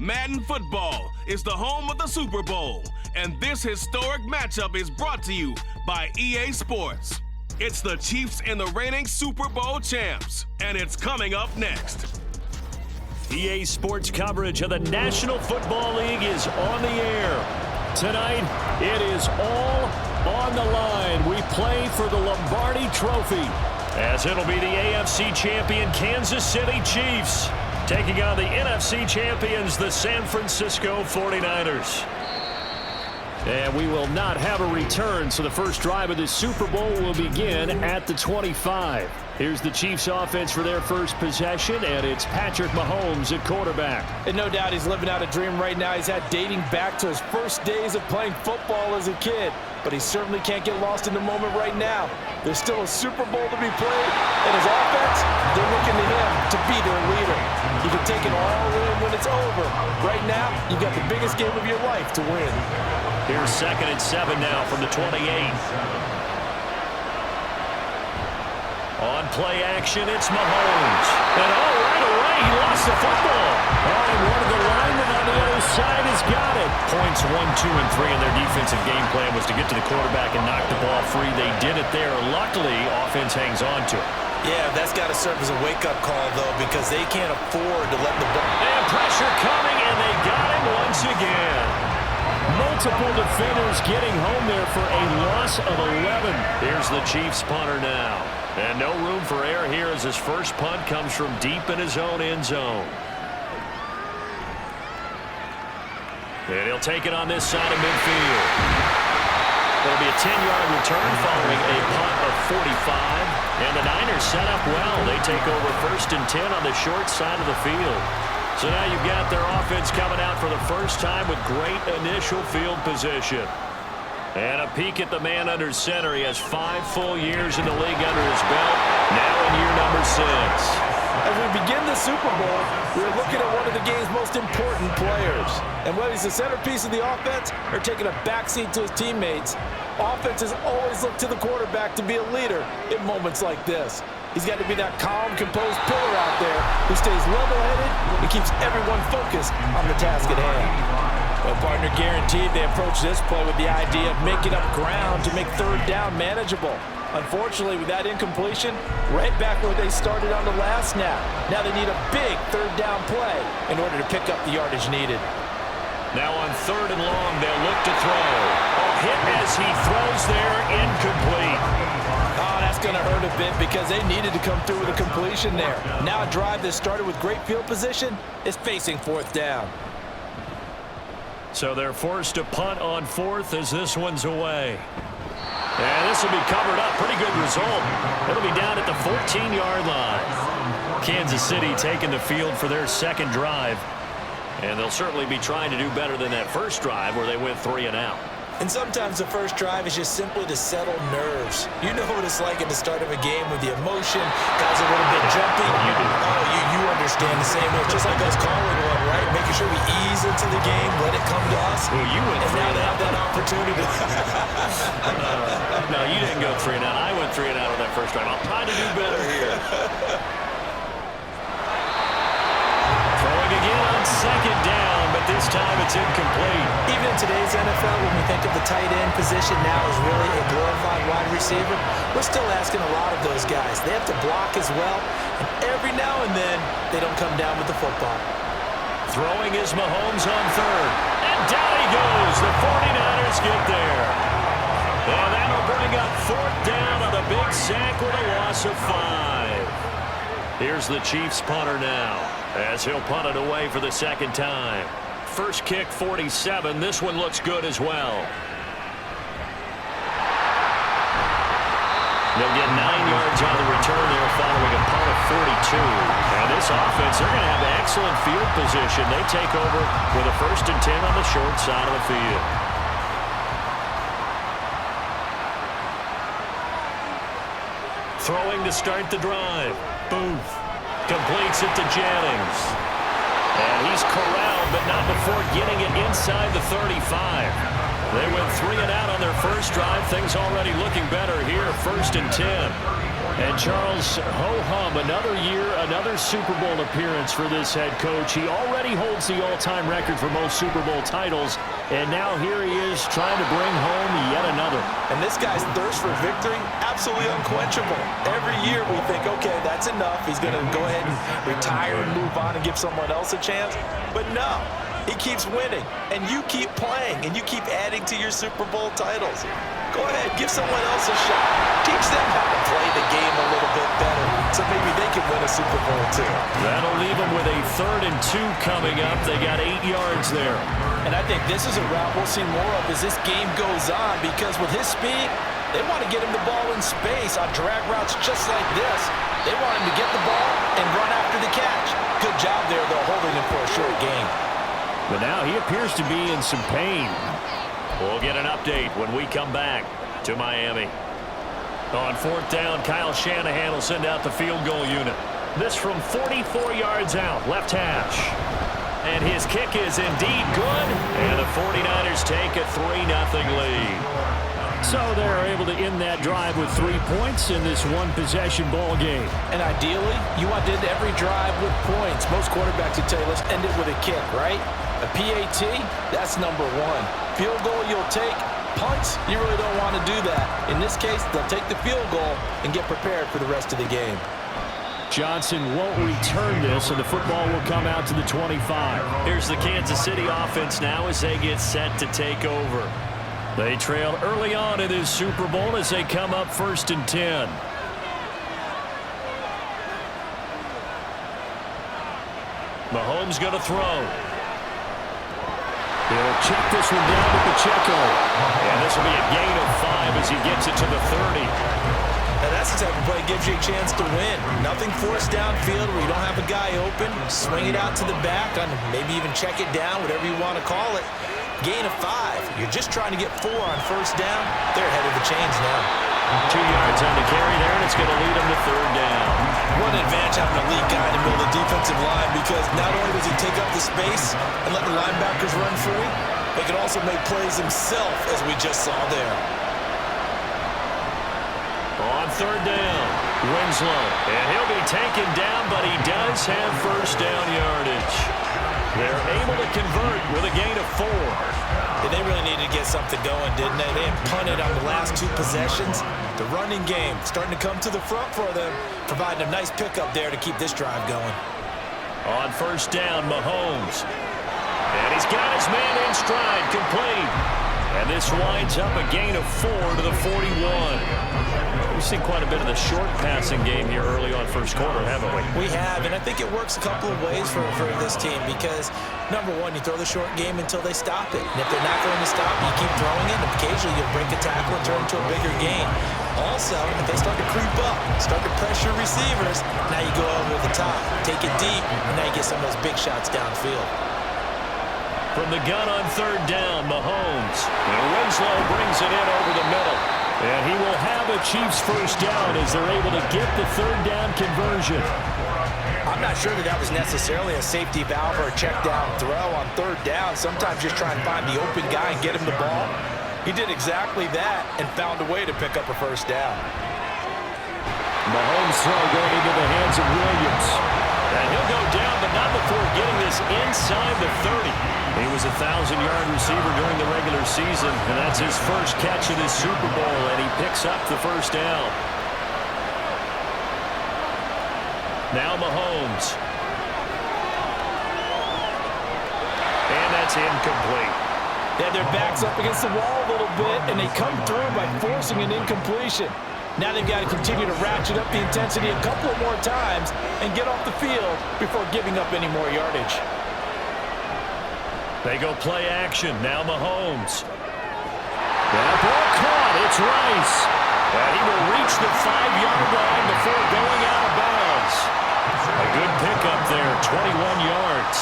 Madden Football is the home of the Super Bowl, and this historic matchup is brought to you by EA Sports. It's the Chiefs and the reigning Super Bowl champs, and it's coming up next. EA Sports coverage of the National Football League is on the air. Tonight, it is all on the line. We play for the Lombardi Trophy, as it'll be the AFC champion Kansas City Chiefs taking on the NFC champions, the San Francisco 49ers. And we will not have a return, so the first drive of this Super Bowl will begin at the 25. Here's the Chiefs offense for their first possession, and it's Patrick Mahomes at quarterback. And no doubt he's living out a dream right now. He's had dating back to his first days of playing football as a kid. But he certainly can't get lost in the moment right now. There's still a Super Bowl to be played, and his offense, they're looking to him to be their leader. You can take it all in when it's over. Right now, you've got the biggest game of your life to win. Here's 2nd and 7 now from the 28. On play action, it's Mahomes. And right away, he lost the football. And one of the linemen on the other side has got it. Points 1, 2, and 3 in their defensive game plan was to get to the quarterback and knock the ball free. They did it there. Luckily, offense hangs on to it. Yeah, that's got to serve as a wake-up call, though, because they can't afford to let the ball. And pressure coming, and they got him once again. Multiple defenders getting home there for a loss of 11. Here's the Chiefs punter now. And no room for error here as his first punt comes from deep in his own end zone. And he'll take it on this side of midfield. It'll be a 10-yard return following a punt of 45. And the Niners set up well. They take over 1st and 10 on the short side of the field. So now you've got their offense coming out for the first time with great initial field position. And a peek at the man under center. He has 5 full years in the league under his belt, now in year number 6. As we begin the Super Bowl, we're looking at one of the game's most important players. And whether he's the centerpiece of the offense or taking a backseat to his teammates, offenses always look to the quarterback to be a leader in moments like this. He's got to be that calm, composed pillar out there who stays level-headed and keeps everyone focused on the task at hand. Well, partner, guaranteed they approach this play with the idea of making up ground to make 3rd down manageable. Unfortunately, with that incompletion, right back where they started on the last snap. Now they need a big 3rd down play in order to pick up the yardage needed. Now on 3rd and long, they'll look to throw. A hit as he throws there, incomplete. Oh, that's going to hurt a bit because they needed to come through with a completion there. Now a drive that started with great field position is facing 4th down. So they're forced to punt on 4th as this one's away. And this will be covered up. Pretty good result. It'll be down at the 14-yard line. Kansas City taking the field for their 2nd drive. And they'll certainly be trying to do better than that first drive where they went 3 and out. And sometimes the first drive is just simply to settle nerves. You know what it's like at the start of a game with the emotion. Guys are a little bit jumpy. You do. Oh, you understand the same way. Just like us calling one, right? Making sure we ease into the game, let it come to us. Well, you went and now they have that opportunity. No, you didn't go 3 and out. I went 3 and out on that first drive. I'll try to do better here. Throwing again on 2nd down, but this time it's incomplete. Even in today's NFL, when we think of the tight end position now as really a glorified wide receiver, we're still asking a lot of those guys. They have to block as well, and every now and then, they don't come down with the football. Throwing is Mahomes on 3rd, and down he goes. The 49ers get there. And that'll bring up 4th down on a big sack with a loss of 5. Here's the Chiefs punter now, as he'll punt it away for the 2nd time. First kick, 47. This one looks good as well. They'll get 9 yards on the return there following a punt of 42. And this offense, they're going to have excellent field position. They take over with a 1st and 10 on the short side of the field. Throwing to start the drive. Booth completes it to Jennings. And he's corralled, but not before getting it inside the 35. They went 3 and out on their first drive. Things already looking better here. 1st and 10. And Charles, ho-hum, another year, another Super Bowl appearance for this head coach. He already holds the all-time record for most Super Bowl titles, and now here he is trying to bring home yet another. And this guy's thirst for victory, absolutely unquenchable. Every year we think, okay, that's enough. He's going to go ahead and retire and move on and give someone else a chance. But no, he keeps winning, and you keep playing, and you keep adding to your Super Bowl titles. Go ahead, give someone else a shot. Teach them how to play the game a little bit better so maybe they can win a Super Bowl too. That'll leave them with a 3rd and 2 coming up. They got 8 yards there. And I think this is a route we'll see more of as this game goes on, because with his speed, they want to get him the ball in space on drag routes just like this. They want him to get the ball and run after the catch. Good job there, though, holding him for a short gain. But now he appears to be in some pain. We'll get an update when we come back to Miami. On 4th down, Kyle Shanahan will send out the field goal unit. This from 44 yards out, left hash. And his kick is indeed good. And the 49ers take a 3-0 lead. So they're able to end that drive with 3 points in this one-possession ball game. And ideally, you want to end every drive with points. Most quarterbacks would tell you, let's end it with a kick, right? A PAT, that's number 1. Field goal you'll take. Punts, you really don't want to do that. In this case, they'll take the field goal and get prepared for the rest of the game. Johnson won't return this, and the football will come out to the 25. Here's the Kansas City offense now as they get set to take over. They trailed early on in this Super Bowl as they come up 1st and 10. Mahomes going to throw. He'll check this one down to Pacheco. And this will be a gain of 5 as he gets it to the 30. And that's the type of play that gives you a chance to win. Nothing forced downfield where you don't have a guy open. Swing it out to the back, and maybe even check it down, whatever you want to call it. Gain of 5. You're just trying to get 4 on 1st down. They're ahead of the chains now. 2 yards on the carry there, and it's going to lead them to 3rd down. What an advantage having a lead guy in the middle of the defensive line, because not only does he take up the space and let the linebackers run free, but he can also make plays himself, as we just saw there. On 3rd down, Winslow. And he'll be taken down, but he does have 1st down yardage. They're able to convert with a gain of 4. Yeah, they really needed to get something going, didn't they? They had punted on the last 2 possessions. The running game starting to come to the front for them, providing a nice pickup there to keep this drive going. On 1st down, Mahomes. And he's got his man in stride, complete. And this winds up a gain of 4 to the 41. We've seen quite a bit of the short passing game here early on 1st quarter, haven't we? We have, and I think it works a couple of ways for this team, because, number 1, you throw the short game until they stop it. And if they're not going to stop, you keep throwing it, and occasionally you'll break a tackle and turn into a bigger gain. Also, if they start to creep up, start to pressure receivers, now you go over the top, take it deep, and now you get some of those big shots downfield. From the gun on 3rd down, Mahomes. And Winslow brings it in over the middle. And he will have a Chiefs 1st down as they're able to get the 3rd down conversion. I'm not sure that was necessarily a safety valve or a check down throw on 3rd down. Sometimes just try and find the open guy and get him the ball. He did exactly that and found a way to pick up a 1st down. Mahomes' throw going into the hands of Williams. And he'll go down, but not before getting this inside the 30. He was a 1,000-yard receiver during the regular season, and that's his first catch of this Super Bowl, and he picks up the 1st down. Now Mahomes. And that's incomplete. They had their backs up against the wall a little bit, and they come through by forcing an incompletion. Now they've got to continue to ratchet up the intensity a couple of more times and get off the field before giving up any more yardage. They go play action. Now Mahomes. That ball caught. It's Rice. And he will reach the 5-yard line before going out of bounds. A good pickup there, 21 yards.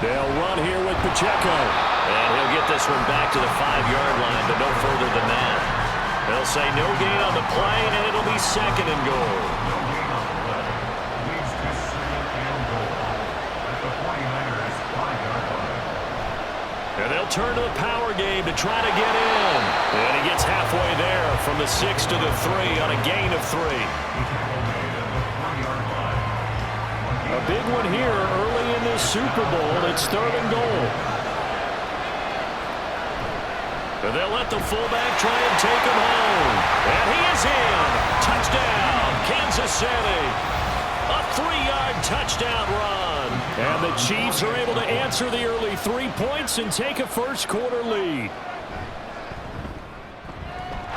They'll run here with Pacheco. And he'll get this one back to the 5-yard line, but no further than that. They'll say no gain on the play, and it'll be 2nd and goal. They'll turn to the power game to try to get in. And he gets halfway there from the 6 to the 3 on a gain of 3. A big one here early in this Super Bowl. It's 3rd and goal. And they'll let the fullback try and take him home. And he is in. Touchdown, Kansas City. A 3-yard touchdown run. And the Chiefs are able to answer the early 3 points and take a first-quarter lead.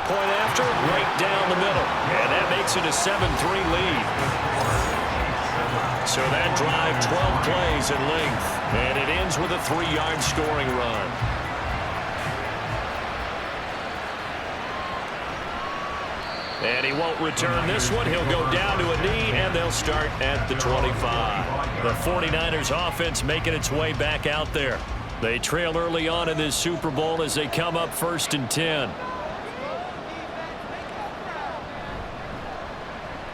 Point after, right down the middle. And that makes it a 7-3 lead. So that drive, 12 plays in length. And it ends with a 3-yard scoring run. And he won't return this one. He'll go down to a knee, and they'll start at the 25. The 49ers offense making its way back out there. They trail early on in this Super Bowl as they come up 1st and 10.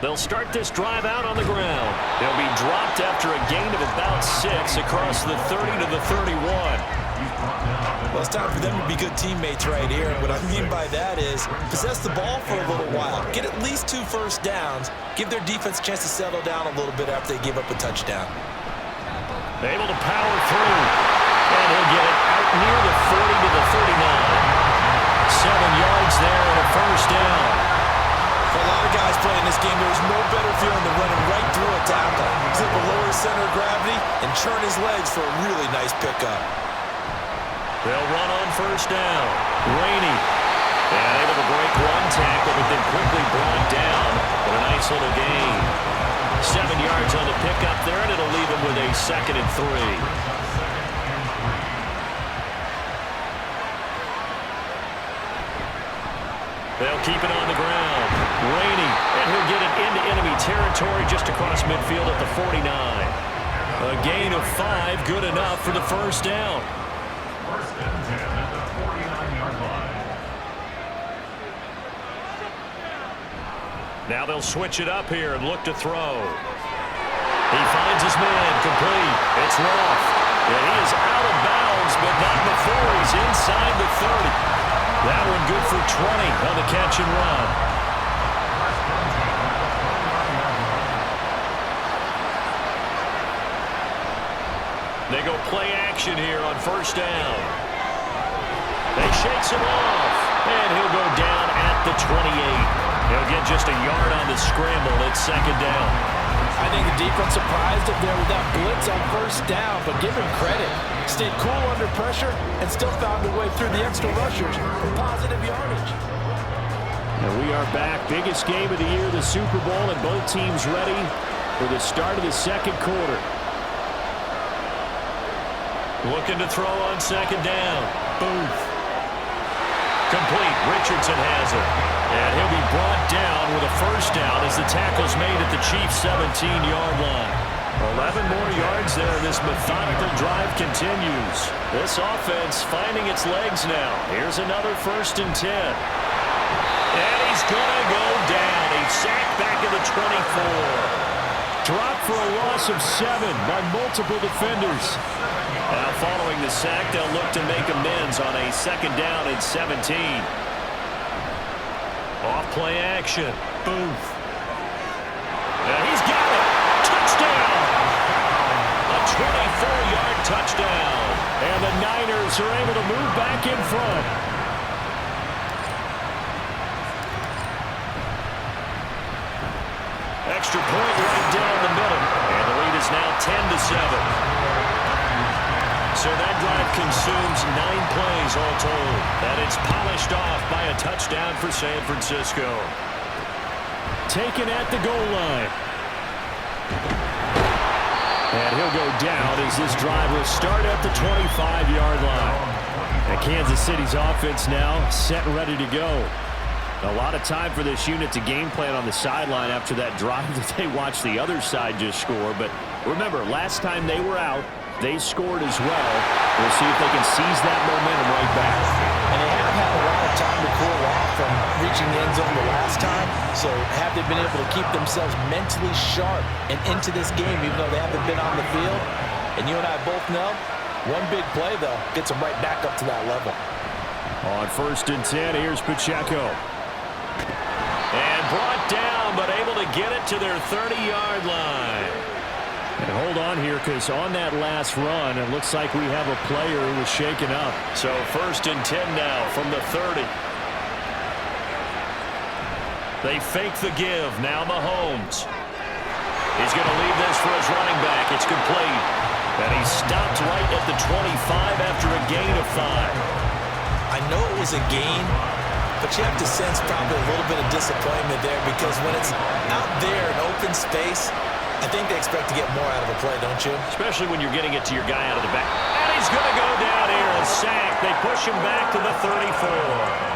They'll start this drive out on the ground. They'll be dropped after a gain of about 6 across the 30 to the 31. Well, it's time for them to be good teammates right here. And what I mean by that is possess the ball for a little while. Get at least 2 first downs. Give their defense a chance to settle down a little bit after they give up a touchdown. Able to power through. And he'll get it out near the 40 to the 39. 7 yards there and a first down. For a lot of guys playing this game, there's no better feeling than running right through a tackle. He's able to lower his center of gravity and churn his legs for a really nice pickup. They'll run on first down. Rainey. And able to break one tackle, but then quickly brought down. But a nice little gain. 7 yards on the pickup there, and it'll leave him with a 2nd and 3. They'll keep it on the ground. Rainey, and he'll get it into enemy territory just across midfield at the 49. A gain of 5, good enough for the first down. First and 10 at the 49-yard line. Now they'll switch it up here and look to throw. He finds his man, complete. It's Roth. And he is out of bounds, but not before he's inside the 30. That one good for 20 on the catch and run. They go play action here on first down. They shakes him off, and he'll go down at the 28. He'll get just a yard on the scramble. It's 2nd down. I think the defense surprised him there with that blitz on first down, but give him credit. Stayed cool under pressure and still found a way through the extra rushers for positive yardage. And we are back. Biggest game of the year, the Super Bowl, and both teams ready for the start of the 2nd quarter. Looking to throw on 2nd down. Booth. Complete. Richardson has it. And he'll be brought down with a first down as the tackle's made at the Chiefs' 17-yard line. 11 more yards there. This methodical drive continues. This offense finding its legs now. Here's another 1st and 10. And he's going to go down. He's sacked back at the 24. Dropped for a loss of 7 by multiple defenders. Now following the sack, they'll look to make amends on a 2nd down and 17. Off play action. Booth. And he's got it. Touchdown. A 24-yard touchdown. And the Niners are able to move back in front. Extra point right down the middle. And the lead is now 10-7. So that drive consumes 9 plays all told. And it's polished off by a touchdown for San Francisco. Taken at the goal line. And he'll go down as this drive will start at the 25-yard line. And Kansas City's offense now set and ready to go. A lot of time for this unit to game plan on the sideline after that drive that they watched the other side just score. But remember, last time they were out, they scored as well. We'll see if they can seize that momentum right back. And they have had a lot of time to cool off from reaching the end zone the last time. So have they been able to keep themselves mentally sharp and into this game even though they haven't been on the field? And you and I both know One big play, though, gets them right back up to that level. On 1st and 10, here's Pacheco. And brought down, but able to get it to their 30-yard line. And hold on here, because on that last run, it looks like we have a player who was shaken up. So 1st and 10 now from the 30. They fake the give. Now Mahomes. He's going to leave this for his running back. It's complete. And he stopped right at the 25 after a gain of 5. I know it was a gain, but you have to sense probably a little bit of disappointment there, because when it's out there in open space, I think they expect to get more out of a play, don't you? Especially when you're getting it to your guy out of the back. And he's going to go down here and sack. They push him back to the 34.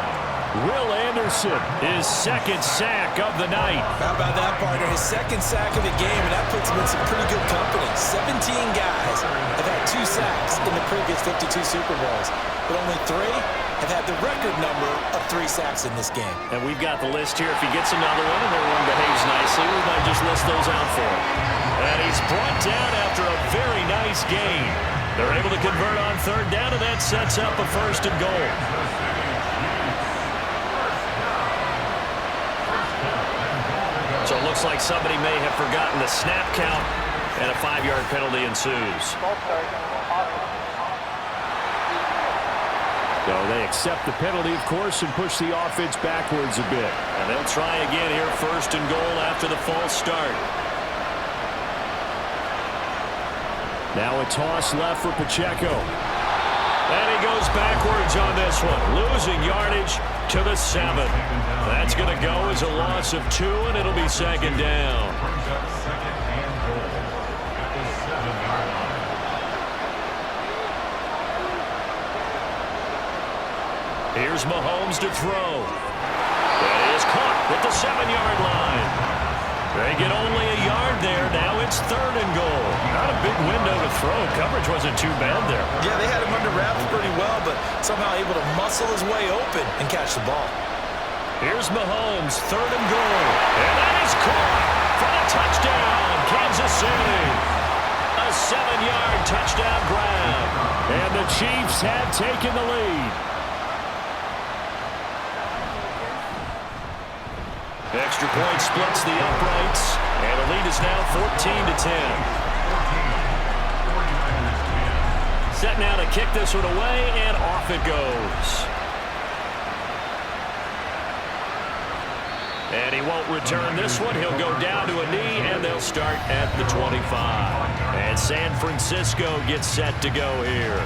Will Anderson, his 2nd sack of the night. How about that, partner? His 2nd sack of the game, and that puts him in some pretty good company. 17 guys have had 2 sacks in the previous 52 Super Bowls, but only 3 have had the record number of 3 sacks in this game. And we've got the list here. If he gets another one and everyone behaves nicely, we might just list those out for him. And he's brought down after a very nice gain. They're able to convert on 3rd down, and that sets up a 1st and goal. So it looks like somebody may have forgotten the snap count, and a 5-yard penalty ensues. So they accept the penalty, of course, and push the offense backwards a bit. And they'll try again here, 1st and goal after the false start. Now a toss left for Pacheco. And he goes backwards on this one, losing yardage to the 7. That's going to go as a loss of 2, and it'll be 2nd down. Here's Mahomes to throw. That is caught at the 7-yard line. They get only a yard there. Now it's 3rd and goal. Not a big window to throw. Coverage wasn't too bad there. Yeah, they had him under wraps pretty well, but somehow able to muscle his way open and catch the ball. Here's Mahomes, 3rd and goal. And that is caught for the touchdown, Kansas City. A 7-yard touchdown grab. And the Chiefs have taken the lead. Extra point splits the uprights, and the lead is now 14-10. Set now to kick this one away, and off it goes. And he won't return this one. He'll go down to a knee, and they'll start at the 25. And San Francisco gets set to go here.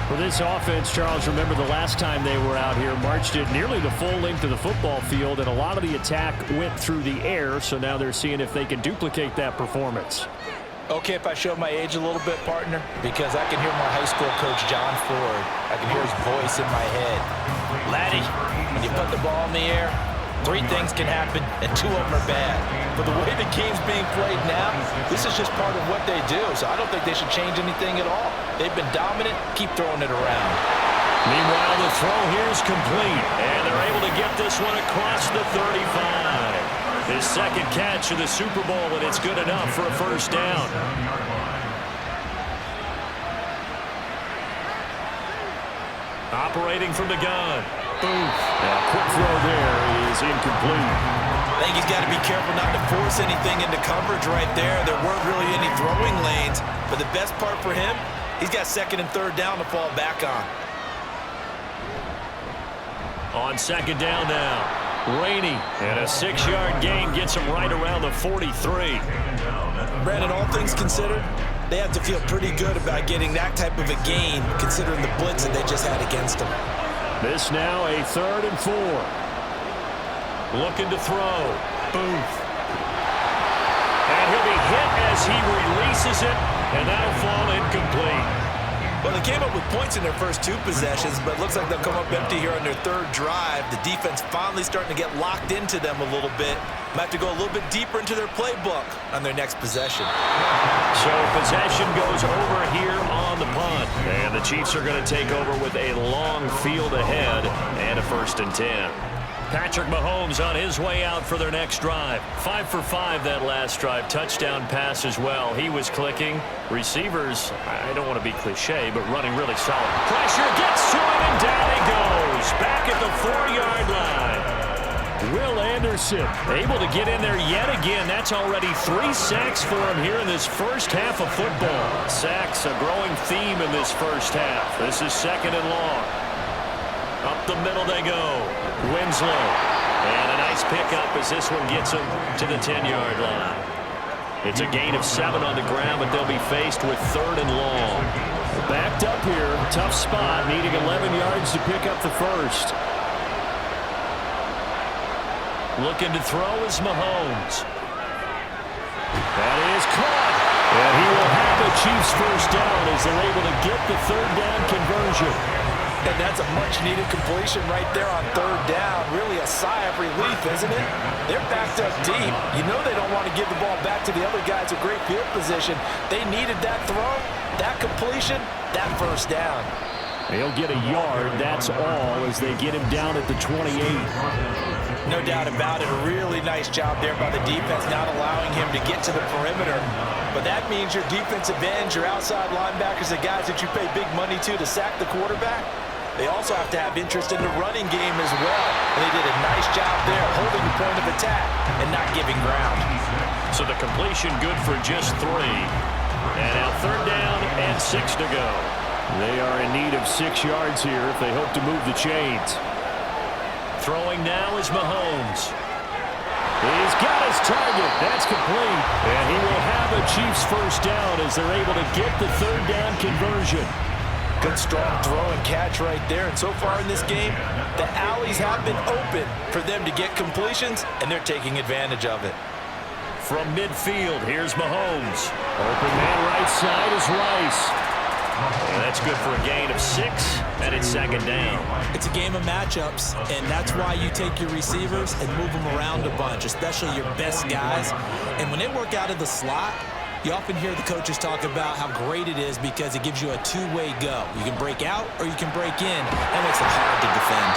For this offense, Charles, remember the last time they were out here, marched it nearly the full length of the football field, and a lot of the attack went through the air, so now they're seeing if they can duplicate that performance. Okay, if I show my age a little bit, partner, because I can hear my high school coach, John Ford. I can hear his voice in my head. Laddie, when you put the ball in the air, 3 things can happen, and 2 of them are bad. But the way the game's being played now, this is just part of what they do, so I don't think they should change anything at all. They've been dominant. Keep throwing it around. Meanwhile, the throw here is complete, and they're able to get this one across the 35. His 2nd catch of the Super Bowl, and it's good enough for a 1st down. Operating from the gun. Boom. Now, quick throw there is incomplete. I think he's got to be careful not to force anything into coverage right there. There weren't really any throwing lanes, but the best part for him, he's got 2nd and 3rd down to fall back on. On 2nd down now, Rainey, and a 6-yard gain gets him right around the 43. Brandon, all things considered, they have to feel pretty good about getting that type of a gain, considering the blitz that they just had against them. This now a 3rd and 4. Looking to throw. Booth. And he'll be hit as he releases it, and that'll fall incomplete. Well, they came up with points in their first 2 possessions, but it looks like they'll come up empty here on their 3rd drive. The defense finally starting to get locked into them a little bit. Might have to go a little bit deeper into their playbook on their next possession. So possession goes over here on the punt. And the Chiefs are going to take over with a long field ahead and a 1st and 10. Patrick Mahomes on his way out for their next drive. 5 for 5 that last drive. Touchdown pass as well. He was clicking. Receivers, I don't want to be cliche, but running really solid. Pressure gets to him, and down he goes. Back at the 4-yard line. Will Anderson able to get in there yet again. That's already 3 sacks for him here in this first half of football. Sacks, a growing theme in this first half. This is 2nd and long. Up the middle they go. Winslow. And a nice pickup as this one gets him to the 10-yard line. It's a gain of 7 on the ground, but they'll be faced with 3rd and long. Backed up here. Tough spot. Needing 11 yards to pick up the first. Looking to throw is Mahomes. That is caught. And he will have the Chiefs first down as they're able to get the 3rd down conversion. And that's a much-needed completion right there on 3rd down. Really a sigh of relief, isn't it? They're backed up deep. You know they don't want to give the ball back to the other guys with great field position. They needed that throw, that completion, that first down. He'll get a yard, that's all, as they get him down at the 28. No doubt about it. A really nice job there by the defense, not allowing him to get to the perimeter. But that means your defensive ends, your outside linebackers, the guys that you pay big money to sack the quarterback, they also have to have interest in the running game as well. And they did a nice job there, holding the point of attack and not giving ground. So the completion good for just 3. And now 3rd down and 6 to go. They are in need of 6 yards here if they hope to move the chains. Throwing now is Mahomes. He's got his target. That's complete. And he will have a Chiefs first down as they're able to get the 3rd down conversion. Good strong throw and catch right there. And so far in this game, the alleys have been open for them to get completions, and they're taking advantage of it. From midfield, here's Mahomes. Open man right side is Rice. And that's good for a gain of 6, and it's 2nd down. It's a game of matchups, and that's why you take your receivers and move them around a bunch, especially your best guys. And when they work out of the slot, you often hear the coaches talk about how great it is because it gives you a two-way go. You can break out or you can break in. That makes it hard to defend.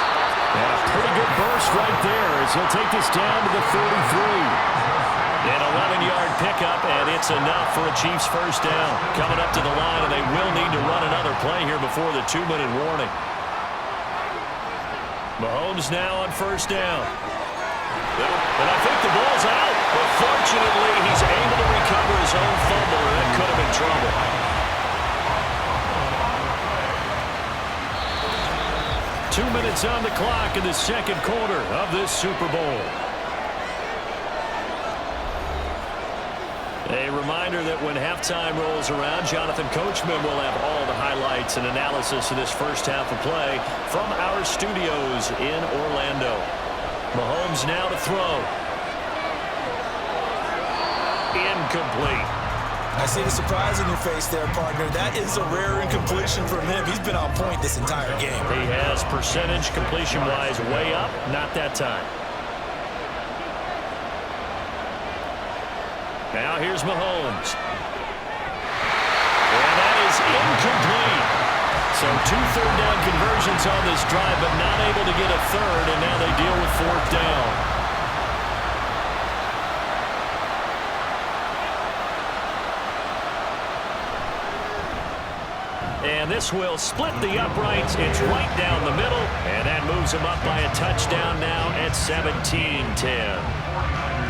And a pretty good burst right there as he'll take this down to the 33. An 11-yard pickup, and it's enough for a Chiefs first down. Coming up to the line, and they will need to run another play here before the 2-minute warning. Mahomes now on first down. And I think the ball's out. But fortunately, he's able to recover his own fumble, and that could have been trouble. Two minutes on the clock in the 2nd quarter of this Super Bowl. A reminder that when halftime rolls around, Jonathan Coachman will have all the highlights and analysis of this first half of play from our studios in Orlando. Mahomes now to throw. Incomplete. I see the surprise in your face there, partner. That is a rare incompletion from him. He's been on point this entire game. He has percentage completion-wise way up. Not that time. Now here's Mahomes. And that is incomplete. So 2 third down conversions on this drive, but not able to get a third, and now they deal with 4th down. And this will split the uprights. It's right down the middle, and that moves them up by a touchdown now at 17-10.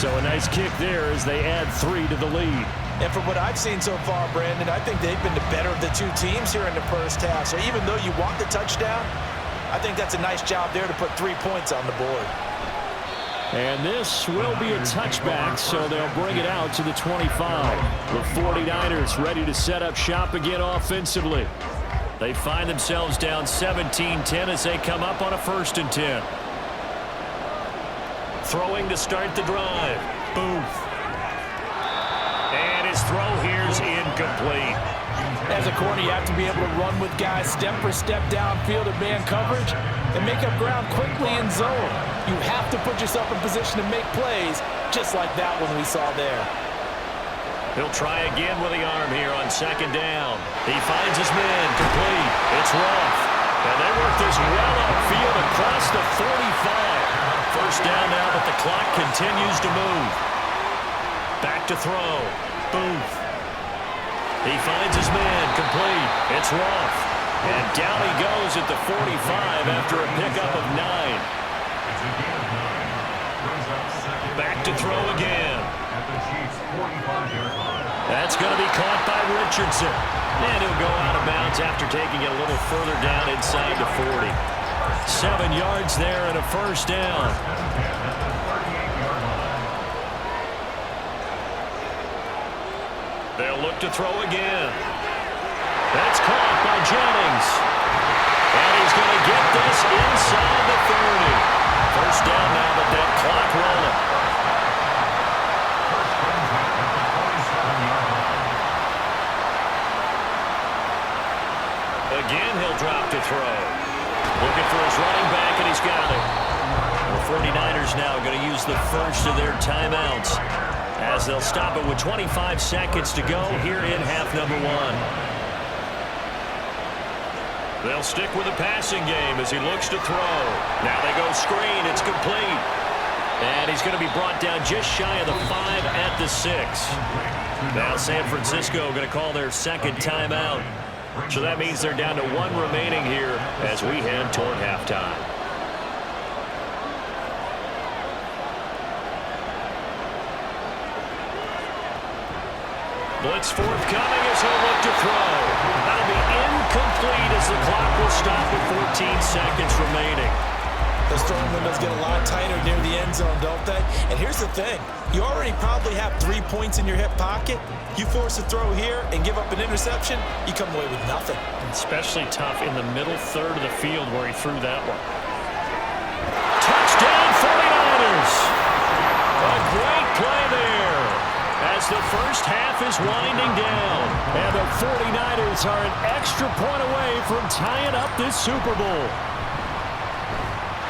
So a nice kick there as they add 3 to the lead. And from what I've seen so far, Brandon, I think they've been the better of the two teams here in the first half. So even though you want the touchdown, I think that's a nice job there to put 3 points on the board. And this will be a touchback, so they'll bring it out to the 25. The 49ers ready to set up shop again offensively. They find themselves down 17-10 as they come up on a 1st and 10. Throwing to start the drive. Booth. And his throw here is incomplete. As a corner, you have to be able to run with guys step for step downfield in man coverage and make up ground quickly in zone. You have to put yourself in position to make plays, just like that one we saw there. He'll try again with the arm here on 2nd down. He finds his man complete. It's Ruff. And they work this well upfield across the 45. First down now, but the clock continues to move. Back to throw. Booth. He finds his man. Complete. It's Roth. And down he goes at the 45 after a pickup of 9. Back to throw again. That's going to be caught by Richardson. And he'll go out of bounds after taking it a little further down inside the 40. 7 yards there and a first down. They'll look to throw again. That's caught by Jennings. And he's going to get this inside the 30. First down now, but that clock rolling. Again, he'll drop to throw. Looking for his running back, and he's got it. The 49ers now going to use the first of their timeouts as they'll stop it with 25 seconds to go here in half number 1. They'll stick with the passing game as he looks to throw. Now they go screen. It's complete. And he's going to be brought down just shy of the 5 at the 6. Now San Francisco going to call their second timeout. So that means they're down to 1 remaining here as we head toward halftime. Blitz forthcoming as he'll look to throw. That'll be incomplete as the clock will stop with 14 seconds remaining. Those throwing windows get a lot tighter near the end zone, don't they? And here's the thing. You already probably have 3 points in your hip pocket. You force a throw here and give up an interception, you come away with nothing. Especially tough in the middle third of the field where he threw that one. Touchdown 49ers! A great play there as the first half is winding down. And the 49ers are an extra point away from tying up this Super Bowl.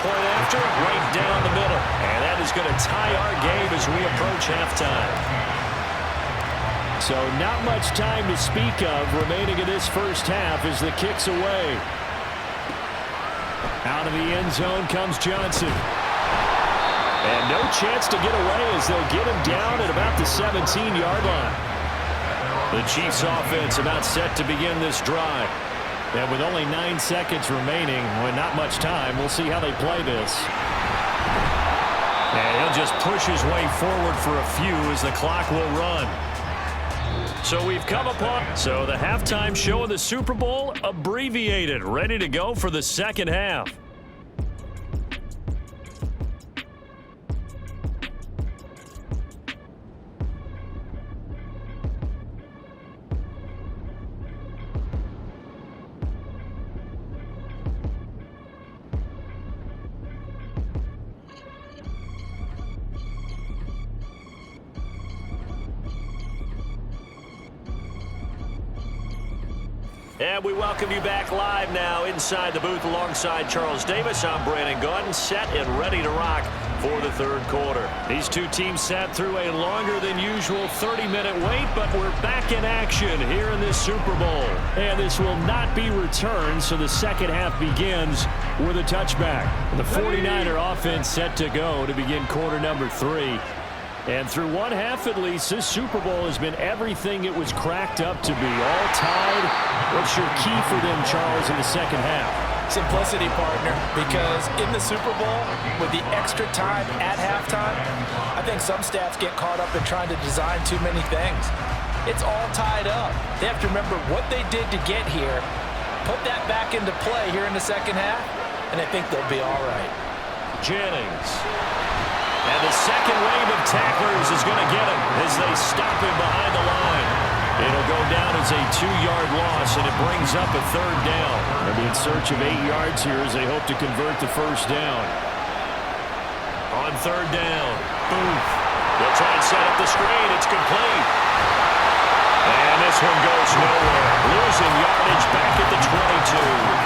Point after, right down the middle. And that is going to tie our game as we approach halftime. So not much time to speak of remaining in this first half as the kick's away. Out of the end zone comes Johnson. And no chance to get away as they'll get him down at about the 17-yard line. The Chiefs offense about set to begin this drive. And with only 9 seconds remaining, with not much time, we'll see how they play this. And he'll just push his way forward for a few as the clock will run. So we've come upon, so the halftime show of the Super Bowl abbreviated, ready to go for the second half. And we welcome you back live now inside the booth alongside Charles Davis. I'm Brandon Gaudin, set and ready to rock for the third quarter. These two teams sat through a longer than usual 30-minute wait, but we're back in action here in this Super Bowl. And this will not be returned, so the second half begins with a touchback. The 49er offense set to go to begin quarter number 3. And through one half at least, this Super Bowl has been everything it was cracked up to be. All tied. What's your key for them, Charles, in the second half? Simplicity, partner, because in the Super Bowl, with the extra time at halftime, I think some staffs get caught up in trying to design too many things. It's all tied up. They have to remember what they did to get here, put that back into play here in the second half, and I think they'll be all right. Jennings. And the second wave of tacklers is going to get him as they stop him behind the line. It'll go down as a 2-yard loss, and it brings up a third down. They'll be in search of 8 yards here as they hope to convert the first down. On third down, Booth. They'll try and set up the screen. It's complete. And this one goes nowhere. Losing yardage back at the 22.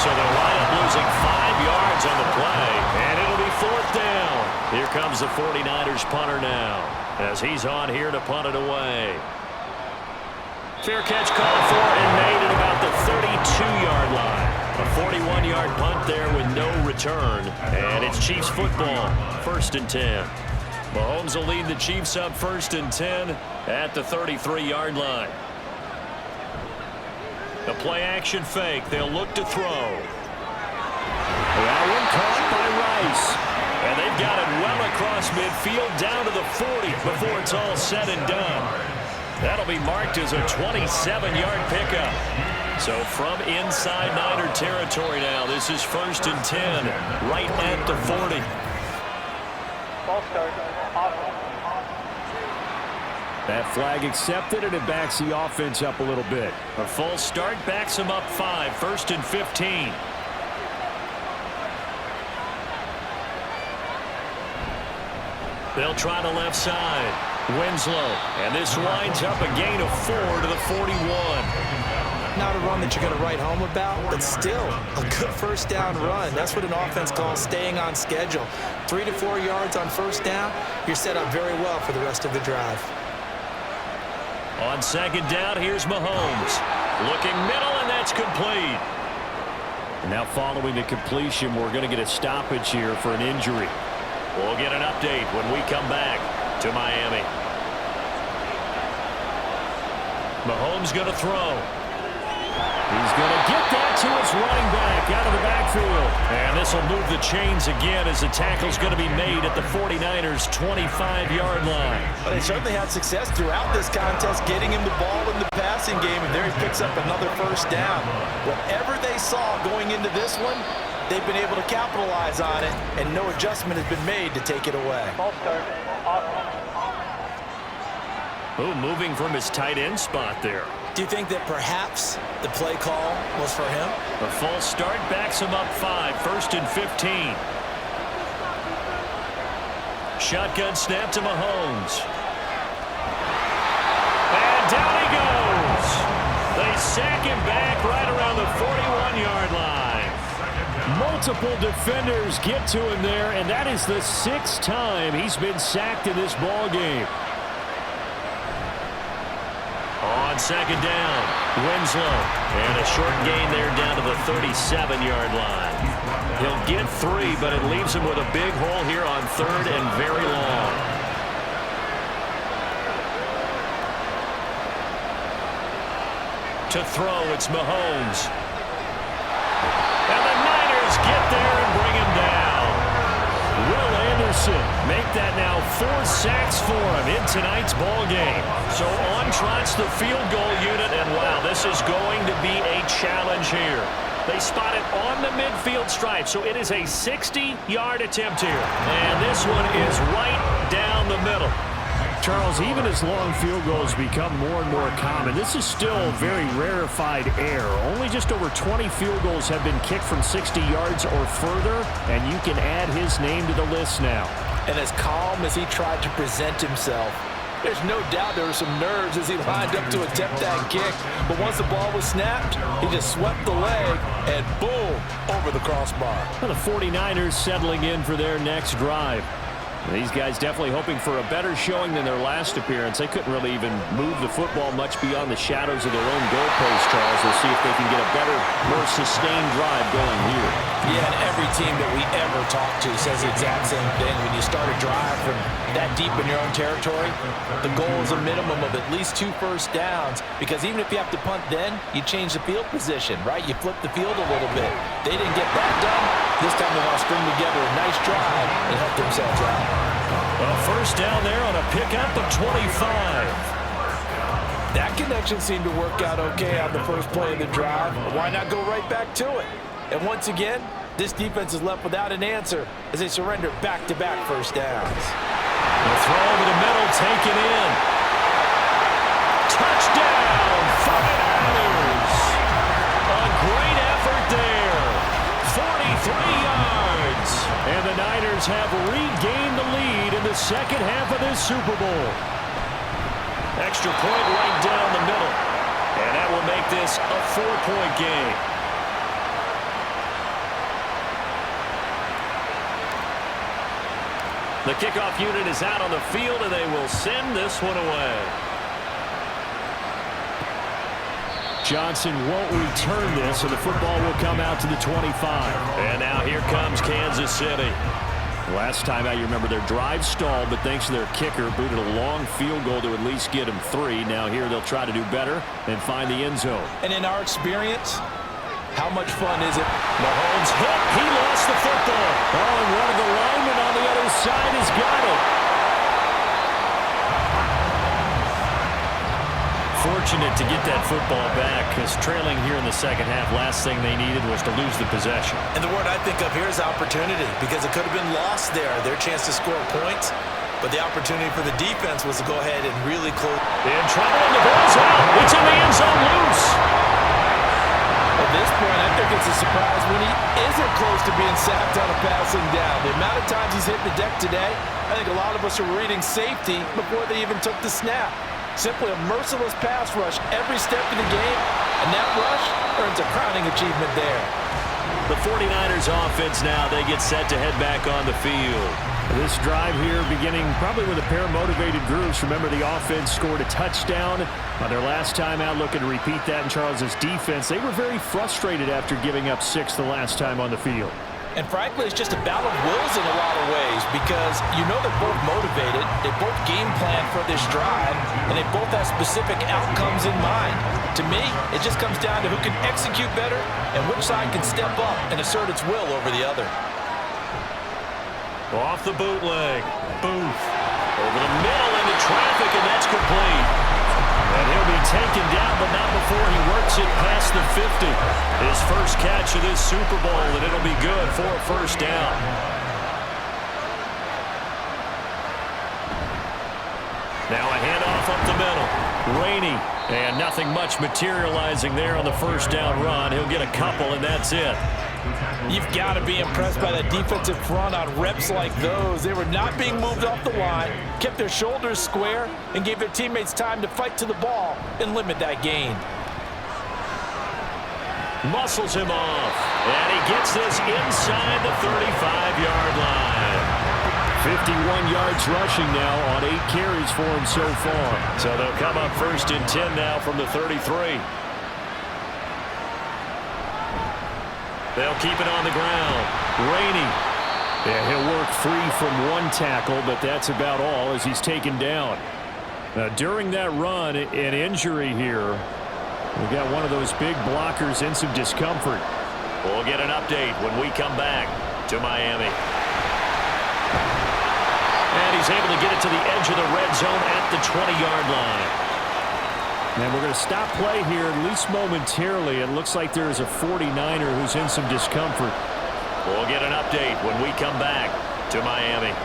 So they'll wind up losing 5 yards on the play, and it'll be fourth down. Here comes the 49ers punter now as he's on here to punt it away. Fair catch called for and made at about the 32-yard line. A return, and it's Chiefs football, 1st and 10. Mahomes will lead the Chiefs up 1st and 10 at the 33-yard line. The play-action fake. They'll look to throw. That one caught by Rice. And they've got it well across midfield down to the 40 before it's all said and done. That'll be marked as a 27-yard pickup. So from inside Niner territory now, this is 1st and 10, right at the 40. Ball start. That flag accepted, and it backs the offense up a little bit. A false start backs them up 5, 1st and 15. They'll try the left side. Winslow, and this winds up a gain of 4 to the 41. Not a run that you're going to write home about, but still a good 1st down run. That's what an offense calls staying on schedule. 3 to 4 yards on 1st down, you're set up very well for the rest of the drive. On 2nd down, here's Mahomes. Looking middle, and that's complete. And now following the completion, we're going to get a stoppage here for an injury. We'll get an update when we come back to Miami. Mahomes going to throw. He's going to get that to his running back out of the backfield. And this will move the chains again as the tackle's going to be made at the 49ers' 25-yard line. Well, they certainly had success throughout this contest getting him the ball in the passing game, and there he picks up another 1st down. Whatever they saw going into this one, they've been able to capitalize on it, and no adjustment has been made to take it away. Ball start. Moving from his tight end spot there. Do you think that perhaps the play call was for him? A false start backs him up 5, 1st and 15. Shotgun snap to Mahomes. And down he goes. They sack him back right around the 41-yard line. Multiple defenders get to him there, and that is the 6th time he's been sacked in this ball game. On 2nd down, Winslow. And a short gain there down to the 37-yard line. He'll get 3, but it leaves him with a big hole here on 3rd and very long. To throw, it's Mahomes. And the Niners get there and bring him down. Will Anderson make that now 4 sacks for him in tonight's ball game. So on trots the field goal unit, and wow, this is going to be a challenge here. They spot it on the midfield stripe, so it is a 60-yard attempt here. And this one is right down the middle. Charles, even as long field goals become more and more common, this is still very rarefied air. Only just over 20 field goals have been kicked from 60 yards or further, and you can add his name to the list now. And as calm as he tried to present himself, there's no doubt there were some nerves as he lined up to attempt that kick. But once the ball was snapped, he just swept the leg and boom, over the crossbar. Well, the 49ers settling in for their next drive. These guys definitely hoping for a better showing than their last appearance. They couldn't really even move the football much beyond the shadows of their own goalpost, Charles. We'll see if they can get a better, more sustained drive going here. Yeah, and every team that we ever talk to says the exact same thing. When you start a drive from that deep in your own territory, the goal is a minimum of at least 2 first downs, because even if you have to punt then, you change the field position, right? You flip the field a little bit. They didn't get that done. This time they want to string together a nice drive and help themselves out. A first down there on a pickup of 25. That connection seemed to work out okay on the first play of the drive. Why not go right back to it? And once again, this defense is left without an answer as they surrender back-to-back first downs. The throw over the middle, taken in. Touchdown, 49ers. A great effort there. 43 yards. And the Niners have regained the lead in the second half of this Super Bowl. Extra point right down the middle. And that will make this a 4-point game. The kickoff unit is out on the field, and they will send this one away. Johnson won't return this, so the football will come out to the 25. And now here comes Kansas City. Last time out, you remember their drive stalled, but thanks to their kicker, booted a long field goal to at least get them 3. Now here they'll try to do better and find the end zone. And in our experience, how much fun is it? Mahomes hit. He lost the football. Oh, and one of the linemen on the other side has got it. Fortunate to get that football back, because trailing here in the second half, last thing they needed was to lose the possession. And the word I think of here is opportunity, because it could have been lost there, their chance to score points. But the opportunity for the defense was to go ahead and really close. In trouble, and the ball's out. It's in the end zone, loose. At this point, I think it's a surprise when he isn't close to being sacked on a passing down. The amount of times he's hit the deck today, I think a lot of us are reading safety before they even took the snap. Simply a merciless pass rush every step of the game, and that rush earns a crowning achievement there. The 49ers offense now, they get set to head back on the field. This drive here beginning probably with a pair of motivated groups. Remember, the offense scored a touchdown on their last time out, looking to repeat that in Charles' defense. They were very frustrated after giving up 6 the last time on the field. And frankly, it's just a battle of wills in a lot of ways, because you know they're both motivated, they both game plan for this drive, and they both have specific outcomes in mind. To me, it just comes down to who can execute better and which side can step up and assert its will over the other. Off the bootleg. Booth. Over the middle into traffic, and that's complete. And he'll be taken down, but not before he works it past the 50. His first catch of this Super Bowl, and it'll be good for a first down. Now a handoff up the middle. Rainey, and nothing much materializing there on the first down run. He'll get a couple, and that's it. You've got to be impressed by that defensive front on reps like those. They were not being moved off the line, kept their shoulders square, and gave their teammates time to fight to the ball and limit that gain. Muscles him off, and he gets this inside the 35-yard line. 51 yards rushing now on 8 carries for him so far. So they'll come up 1st and 10 now from the 33. They'll keep it on the ground. Rainey. Yeah, he'll work free from one tackle, but that's about all as he's taken down. Now, during that run, an injury here. We got one of those big blockers in some discomfort. We'll get an update when we come back to Miami. And he's able to get it to the edge of the red zone at the 20-yard line. And we're going to stop play here, at least momentarily. It looks like there's a 49er who's in some discomfort. We'll get an update when we come back to Miami.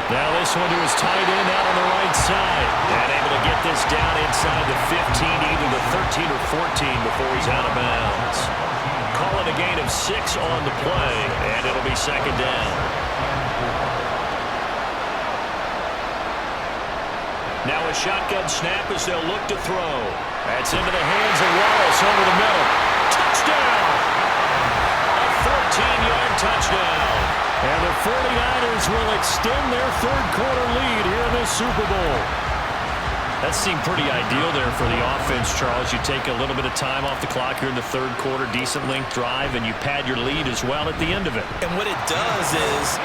Now this one to his tight end out on the right side. And able to get this down inside the 15, either the 13 or 14 before he's out of bounds. Call it a gain of 6 on the play, and it'll be 2nd down. Now a shotgun snap as they'll look to throw. That's into the hands of Wallace over the middle. Touchdown! A 14-yard touchdown. And the 49ers will extend their 3rd quarter lead here in this Super Bowl. That seemed pretty ideal there for the offense, Charles. You take a little bit of time off the clock here in the 3rd quarter, decent length drive, and you pad your lead as well at the end of it. And what it does is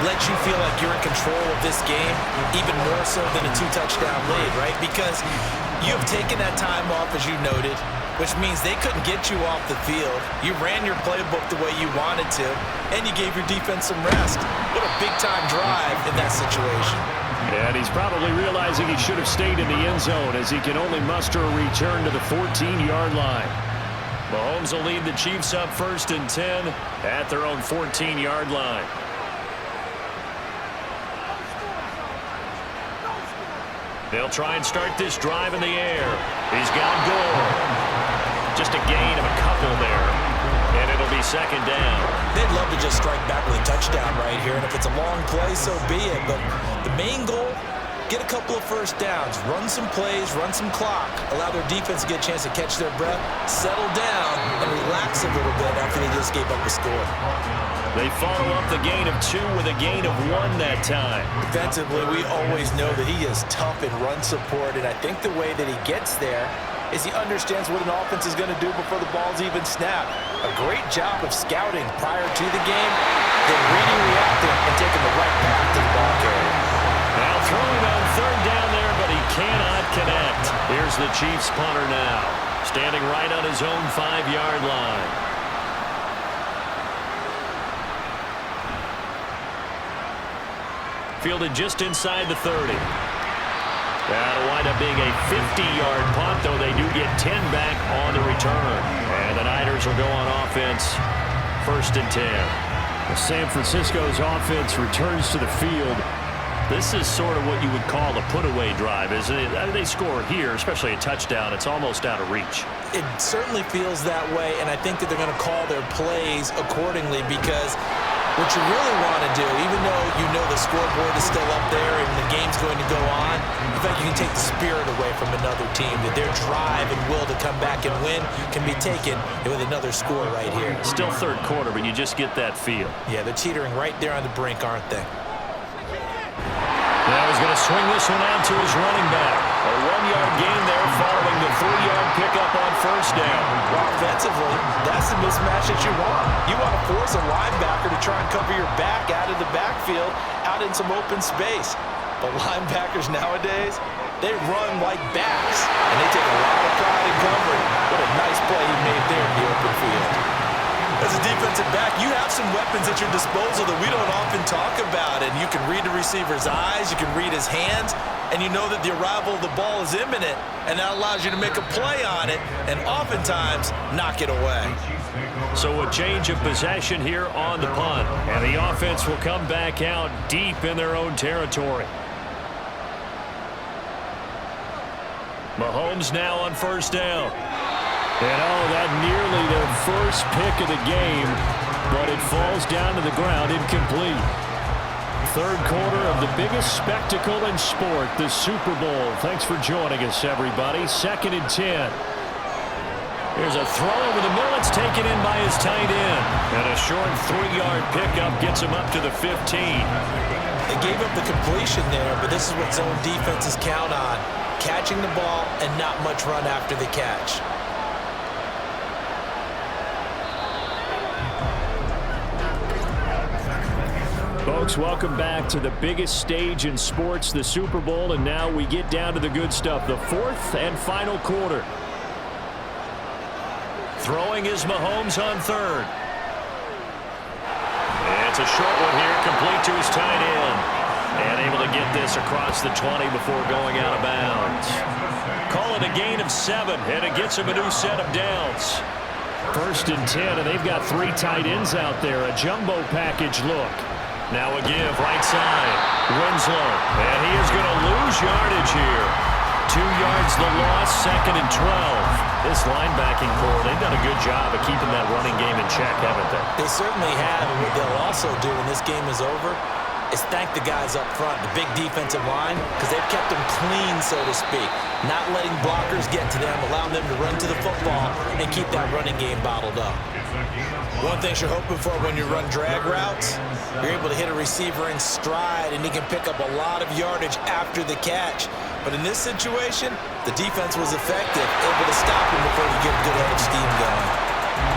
let you feel like you're in control of this game, even more so than a 2-touchdown lead, right? Because you've taken that time off, as you noted, which means they couldn't get you off the field. You ran your playbook the way you wanted to, and you gave your defense some rest. What a big-time drive in that situation. And he's probably realizing he should have stayed in the end zone as he can only muster a return to the 14-yard line. Mahomes will lead the Chiefs up 1st and 10 at their own 14-yard line. They'll try and start this drive in the air. He's got Gore. Just a gain of a couple there. And it'll be 2nd down. They'd love to just strike back with a touchdown right here. And if it's a long play, so be it. But the main goal, get a couple of first downs. Run some plays, run some clock. Allow their defense to get a chance to catch their breath, settle down, and relax a little bit after they just gave up a score. They follow up the gain of 2 with a gain of 1 that time. Defensively, we always know that he is tough in run support, and I think the way that he gets there is he understands what an offense is going to do before the ball's even snapped. A great job of scouting prior to the game, then reading, reacting, and taking the right path to the ball carrier. Now throwing on 3rd down there, but he cannot connect. Here's the Chiefs punter now, standing right on his own 5-yard line. Fielded just inside the 30. That'll wind up being a 50-yard punt, though they do get 10 back on the return. And the Niners will go on offense, 1st and 10. San Francisco's offense returns to the field. This is sort of what you would call a put-away drive, isn't it? They score here, especially a touchdown. It's almost out of reach. It certainly feels that way, and I think that they're going to call their plays accordingly, because what you really want to do, even though you know the scoreboard is still up there and the game's going to go on, in fact, you can take the spirit away from another team, that their drive and will to come back and win can be taken with another score right here. Still 3rd quarter, but you just get that feel. Yeah, they're teetering right there on the brink, aren't they? Now he's going to swing this one out to his running back. A 1-yard gain there following the 3-yard pickup on 1st down. Well, offensively, that's the mismatch that you want. You want to force a linebacker to try and cover your back out of the backfield, out in some open space. But linebackers nowadays, they run like backs, and they take a lot of pride in covering. What a nice play he made there in the open field. As a defensive back, you have some weapons at your disposal that we don't often talk about. And you can read the receiver's eyes, you can read his hands, and you know that the arrival of the ball is imminent, and that allows you to make a play on it and oftentimes knock it away. So a change of possession here on the punt. And the offense will come back out deep in their own territory. Mahomes now on 1st down. And that nearly their first pick of the game, but it falls down to the ground incomplete. 3rd quarter of the biggest spectacle in sport, the Super Bowl. Thanks for joining us, everybody. 2nd and 10. Here's a throw over the middle. It's taken in by his tight end. And a short 3-yard pickup gets him up to the 15. They gave up the completion there, but this is what zone defenses count on. Catching the ball and not much run after the catch. Folks, welcome back to the biggest stage in sports, the Super Bowl, and now we get down to the good stuff, the 4th and final quarter. Throwing is Mahomes on 3rd. It's a short one here, complete to his tight end. And able to get this across the 20 before going out of bounds. Call it a gain of 7, and it gets him a new set of downs. 1st and 10, and they've got 3 tight ends out there, a jumbo package look. Now a give, right side. Winslow, and he is going to lose yardage here. 2 yards the loss, 2nd and 12. This linebacking core, they've done a good job of keeping that running game in check, haven't they? They certainly have, and what they'll also do when this game is over is thank the guys up front, the big defensive line, because they've kept them clean, so to speak. Not letting blockers get to them, allowing them to run to the football and keep that running game bottled up. One thing you're hoping for when you run drag routes, you're able to hit a receiver in stride, and he can pick up a lot of yardage after the catch. But in this situation, the defense was effective, able to stop him before he get a good head of steam going.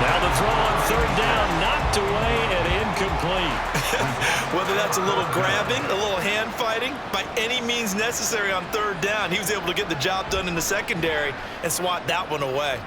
Now the throw on 3rd down, knocked away and incomplete. Whether that's a little grabbing, a little hand fighting, by any means necessary on 3rd down, he was able to get the job done in the secondary and swat that one away.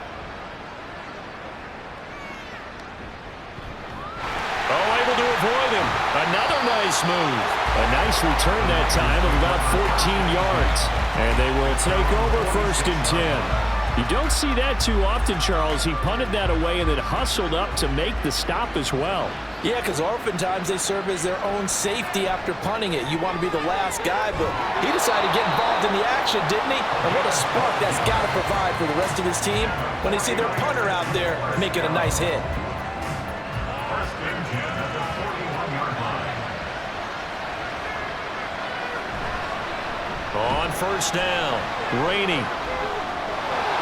Oh, able to avoid him. Another nice move. A nice return that time of about 14 yards. And they will take over 1st and 10. You don't see that too often, Charles. He punted that away and then hustled up to make the stop as well. Yeah, because oftentimes they serve as their own safety after punting it. You want to be the last guy, but he decided to get involved in the action, didn't he? And what a spark that's got to provide for the rest of his team when they see their punter out there making a nice hit. On 1st down, Rainey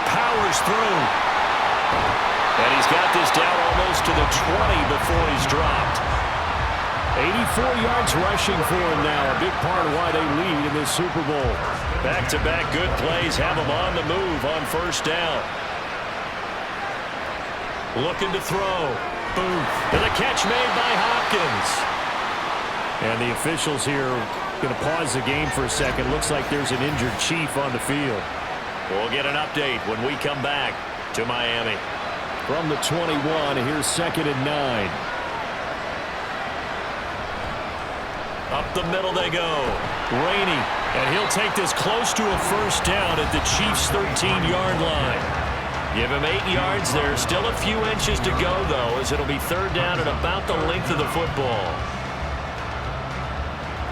powers through. And he's got this down almost to the 20 before he's dropped. 84 yards rushing for him now. A big part of why they lead in this Super Bowl. Back-to-back good plays have him on the move on first down. Looking to throw. Boom. And a catch made by Hopkins. And the officials here going to pause the game for a second. Looks like there's an injured Chief on the field. We'll get an update when we come back to Miami. From the 21, here's 2nd and 9. Up the middle they go. Rainey, and he'll take this close to a first down at the Chiefs' 13-yard line. Give him 8 yards there. Still a few inches to go, though, as it'll be 3rd down at about the length of the football.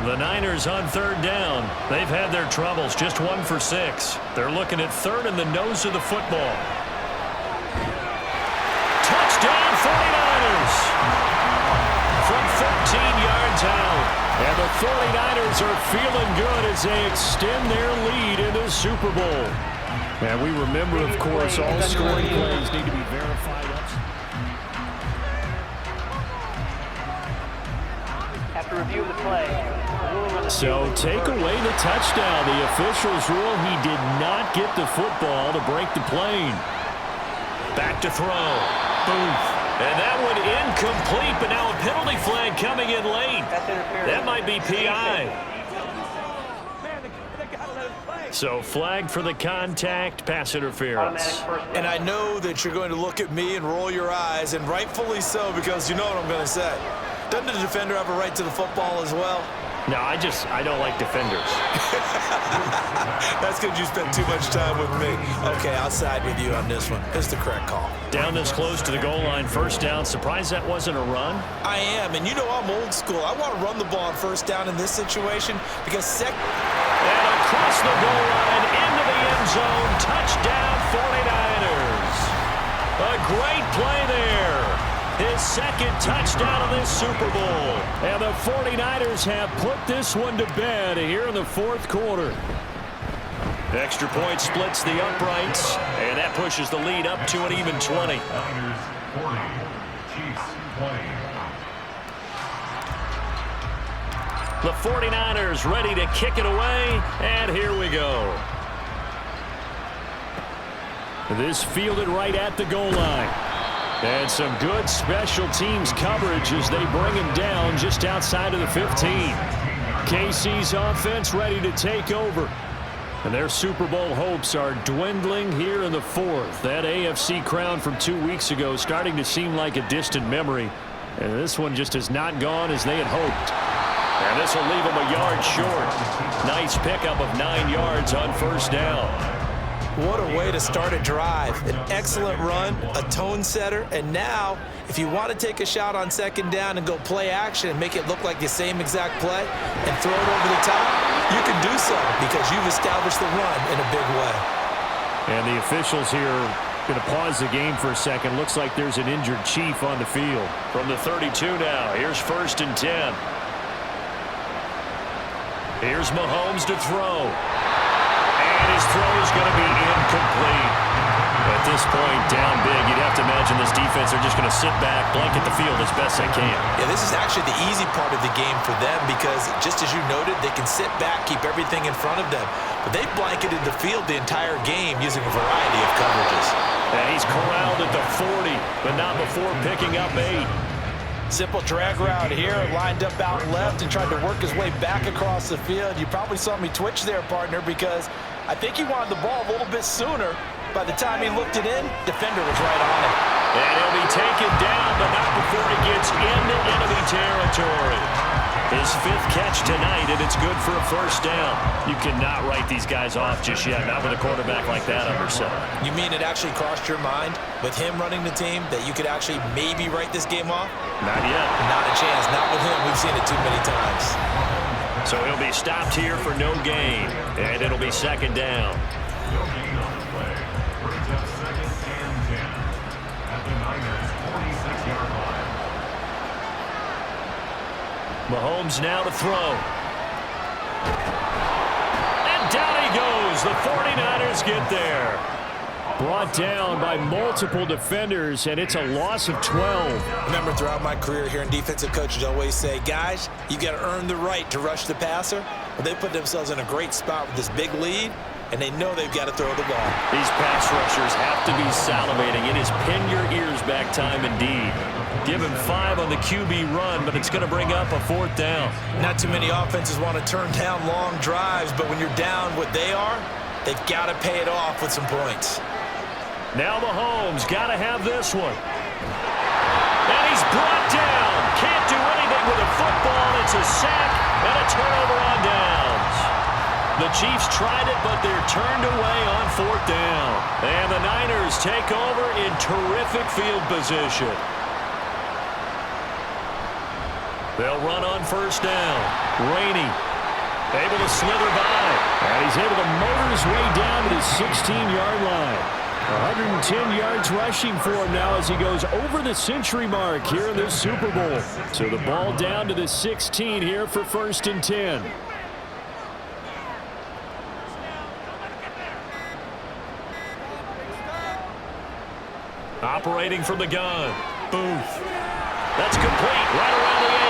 The Niners on 3rd down. They've had their troubles, just 1 for 6. They're looking at 3rd in the nose of the football. Touchdown 49ers! From 13 yards out. And the 49ers are feeling good as they extend their lead in the Super Bowl. And we remember, of course, all scoring plays need to be verified. After review of the play. So take away the touchdown. The officials rule he did not get the football to break the plane. Back to throw. Booth. And that one incomplete, but now a penalty flag coming in late. That might be PI. So flag for the contact, pass interference. And I know that you're going to look at me and roll your eyes, and rightfully so, because you know what I'm going to say. Doesn't the defender have a right to the football as well? No, I don't like defenders. That's because you spent too much time with me. Okay, I'll side with you on this one. It's the correct call. Down this close to the goal line, first down. Surprised that wasn't a run? I am, and you know I'm old school. I want to run the ball on first down in this situation because And across the goal line, into the end zone, touchdown 49ers. A great play there. His 2nd touchdown of this Super Bowl. And the 49ers have put this one to bed here in the 4th quarter. Extra point splits the uprights, and that pushes the lead up to an even 20. Niners 40, Chiefs 20. The 49ers ready to kick it away, and here we go. This fielded right at the goal line. And some good special teams coverage as they bring him down just outside of the 15. KC's offense ready to take over. And their Super Bowl hopes are dwindling here in the 4th. That AFC crown from 2 weeks ago starting to seem like a distant memory. And this one just has not gone as they had hoped. And this will leave them a yard short. Nice pickup of 9 yards on first down. What a way to start a drive. An excellent run, a tone setter, and now, if you want to take a shot on 2nd down and go play action and make it look like the same exact play and throw it over the top, you can do so because you've established the run in a big way. And the officials here going to pause the game for a second. Looks like there's an injured Chief on the field. From the 32 now, here's 1st and 10. Here's Mahomes to throw. And his throw is going to be incomplete. At this point, down big, you'd have to imagine this defense are just going to sit back, blanket the field as best they can. Yeah, this is actually the easy part of the game for them because, just as you noted, they can sit back, keep everything in front of them. But they've blanketed the field the entire game using a variety of coverages. And he's corralled at the 40, but not before picking up 8. Simple drag route here, lined up out left and tried to work his way back across the field. You probably saw me twitch there, partner, because I think he wanted the ball a little bit sooner. By the time he looked it in, defender was right on it. And he'll be taken down, but not before he gets into enemy territory. His 5th catch tonight, and it's good for a first down. You cannot write these guys off just yet, not with a quarterback like that under center. You mean it actually crossed your mind with him running the team that you could actually maybe write this game off? Not yet. Not a chance. Not with him. We've seen it too many times. So he'll be stopped here for no gain, and it'll be 2nd down. No gain on the play. Brings up 2nd and 10 at the Niners 46-yard line. Mahomes now to throw. And down he goes. The 49ers get there. brought down by multiple defenders, and it's a loss of 12. Remember, throughout my career here in defensive coaches always say, guys, you got to earn the right to rush the passer. But they put themselves in a great spot with this big lead, and they know they've got to throw the ball. These pass rushers have to be salivating. It is pin your ears back time indeed. Give him 5 on the QB run, but it's going to bring up a 4th down. Not too many offenses want to turn down long drives, but when you're down what they are, they've got to pay it off with some points. Now Mahomes got to have this one. And he's brought down. Can't do anything with a football. It's a sack and a turnover on downs. The Chiefs tried it, but they're turned away on 4th down. And the Niners take over in terrific field position. They'll run on 1st down. Rainey able to slither by. And he's able to motor his way down to the 16-yard line. 110 yards rushing for him now as he goes over the century mark here in this Super Bowl. So the ball down to the 16 here for 1st and 10. Operating from the gun. Booth. That's complete right around the 8.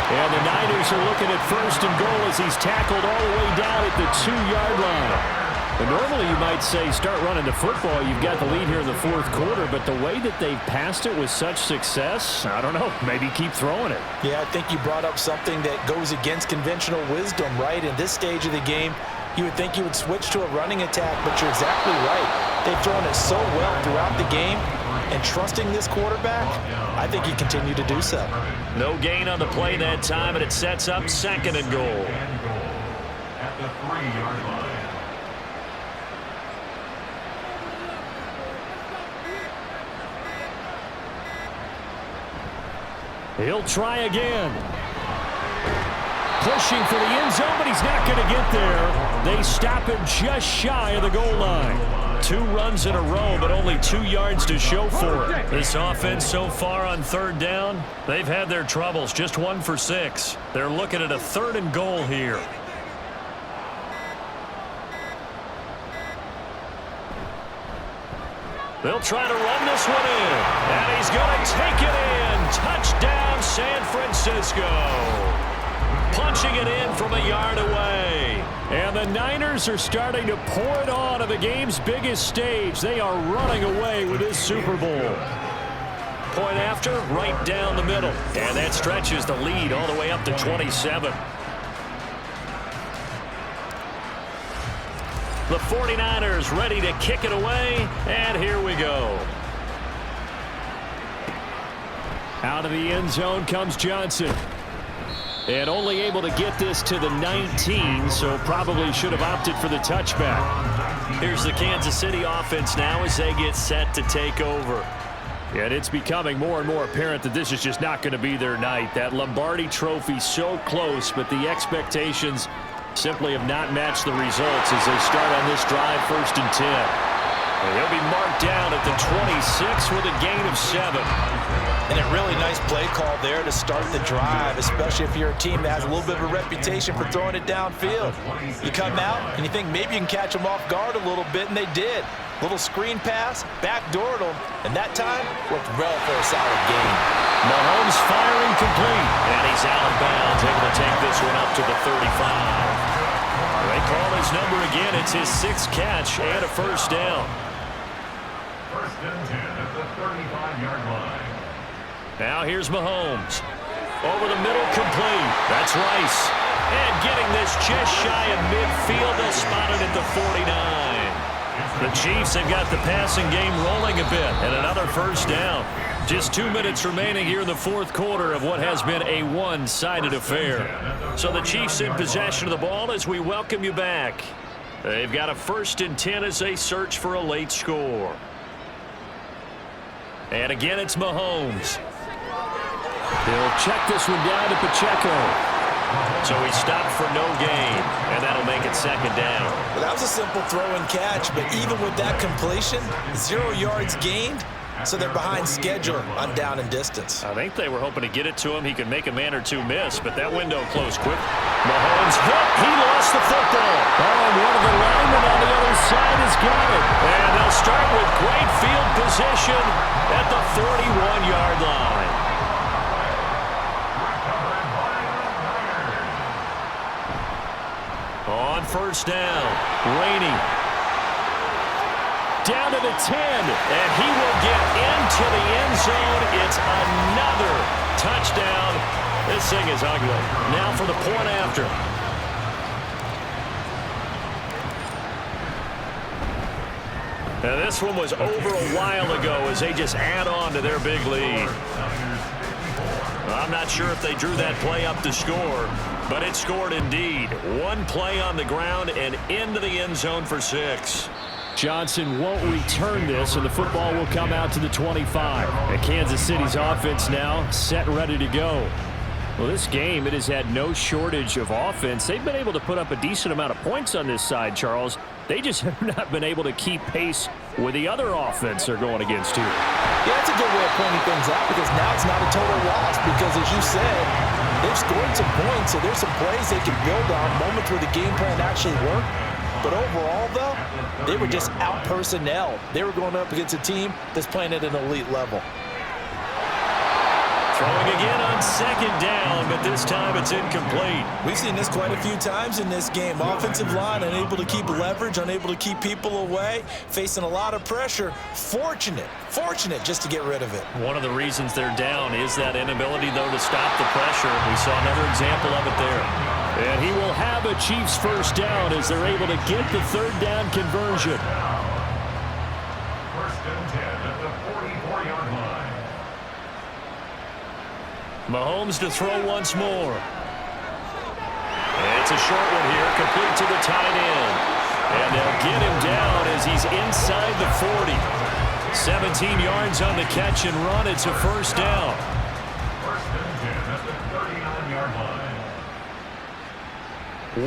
And the Niners are looking at 1st and goal as he's tackled all the way down at the 2-yard line. And normally you might say start running the football. You've got the lead here in the 4th quarter, but the way that they've passed it with such success, I don't know, maybe keep throwing it. Yeah, I think you brought up something that goes against conventional wisdom, right? In this stage of the game, you would think you would switch to a running attack, but you're exactly right. They've thrown it so well throughout the game, and trusting this quarterback, I think he continued to do so. No gain on the play that time, and it sets up 2nd and goal. At the 3-yard line. He'll try again. Pushing for the end zone, but he's not going to get there. They stop him just shy of the goal line. 2 runs in a row, but only 2 yards to show for it. This offense so far on 3rd down, they've had their troubles. Just 1 for 6. They're looking at a 3rd and goal here. They'll try to run this one in. And he's going to take it in. Touchdown, San Francisco. Punching it in from a yard away. And the Niners are starting to pour it on the game's biggest stage. They are running away with this Super Bowl. Point after, right down the middle. And that stretches the lead all the way up to 27. The 49ers ready to kick it away, and here we go. Out of the end zone comes Johnson. And only able to get this to the 19, so probably should have opted for the touchback. Here's the Kansas City offense now as they get set to take over. And it's becoming more and more apparent that this is just not going to be their night. That Lombardi trophy so close, but the expectations simply have not matched the results as they start on this drive 1st and 10. And he'll be marked down at the 26 with a gain of 7. And a really nice play call there to start the drive, especially if you're a team that has a little bit of a reputation for throwing it downfield. You come out and you think maybe you can catch them off guard a little bit, and they did. Little screen pass, backdoored them, and that time worked well for a solid gain. Mahomes firing complete, and he's out of bounds, able to take this one up to the 35. They call his number again. It's his 6th catch and a 1st down. 1st and 10 at the 35-yard line. Now here's Mahomes. Over the middle, complete. That's Rice. And getting this just shy of midfield, they'll spot it at the 49. The Chiefs have got the passing game rolling a bit, and another 1st down. Just 2 minutes remaining here in the 4th quarter of what has been a one-sided affair. So the Chiefs in possession of the ball as we welcome you back. They've got a 1st and 10 as they search for a late score. And again, it's Mahomes. They'll check this one down to Pacheco. So he stopped for no gain, and that'll make it 2nd down. Well, that was a simple throw and catch, but even with that completion, 0 yards gained, so they're behind schedule on down and distance. I think they were hoping to get it to him. He could make a man or 2 miss, but that window closed quick. Mahomes hit. He lost the football. Oh, and one of the linemen on the other side has got it. And they'll start with 41-yard line. On first down, Rainey. Down to the 10, and he will get into the end zone. It's another touchdown. This thing is ugly. Now for the point after. And this one was over a while ago as they just add on to their big lead. I'm not sure if they drew that play up to score, but it scored indeed. One play on the ground and into the end zone for 6. Johnson won't return this, and the football will come out to the 25. And Kansas City's offense now set and ready to go. Well, this game, it has had no shortage of offense. They've been able to put up a decent amount of points on this side, Charles. They just have not been able to keep pace with the other offense they're going against here. Yeah, that's a good way of pointing things out, because now it's not a total loss, because as you said, they've scored some points, so there's some plays they can build on, moments where the game plan actually worked. But overall, though, they were just out-personnel. They were going up against a team that's playing at an elite level. Throwing again on second down, but this time it's incomplete. We've seen this quite a few times in this game. Offensive line unable to keep leverage, unable to keep people away, facing a lot of pressure. Fortunate just to get rid of it. One of the reasons they're down is that inability, though, to stop the pressure. We saw another example of it there. And he will have a Chiefs first down as they're able to get the third down conversion. First and 10 at the 44-yard line. Mahomes to throw once more. It's a short one here, complete to the tight end. And they'll get him down as he's inside the 40. 17 yards on the catch and run. It's a first down. First and 10 at the 39-yard line.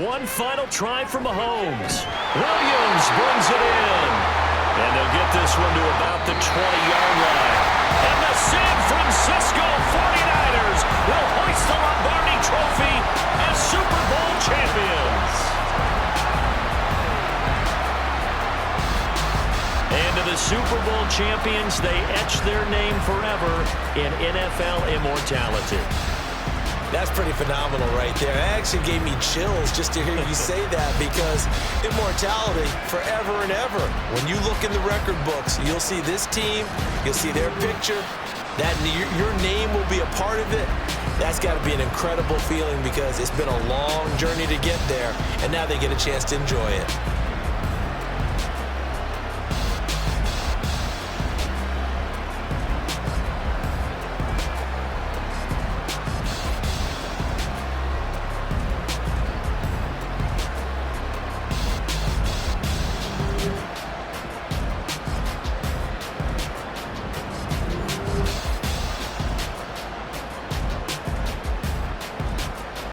One final try for Mahomes. Williams brings it in. And they'll get this one to about the 20-yard line. And the San Francisco 49ers will hoist the Lombardi Trophy as Super Bowl champions. And to the Super Bowl champions, they etch their name forever in NFL immortality. That's pretty phenomenal right there. It actually gave me chills just to hear you say that, because immortality forever and ever. When you look in the record books, you'll see this team, you'll see their picture, that your name will be a part of it. That's got to be an incredible feeling, because it's been a long journey to get there, and now they get a chance to enjoy it.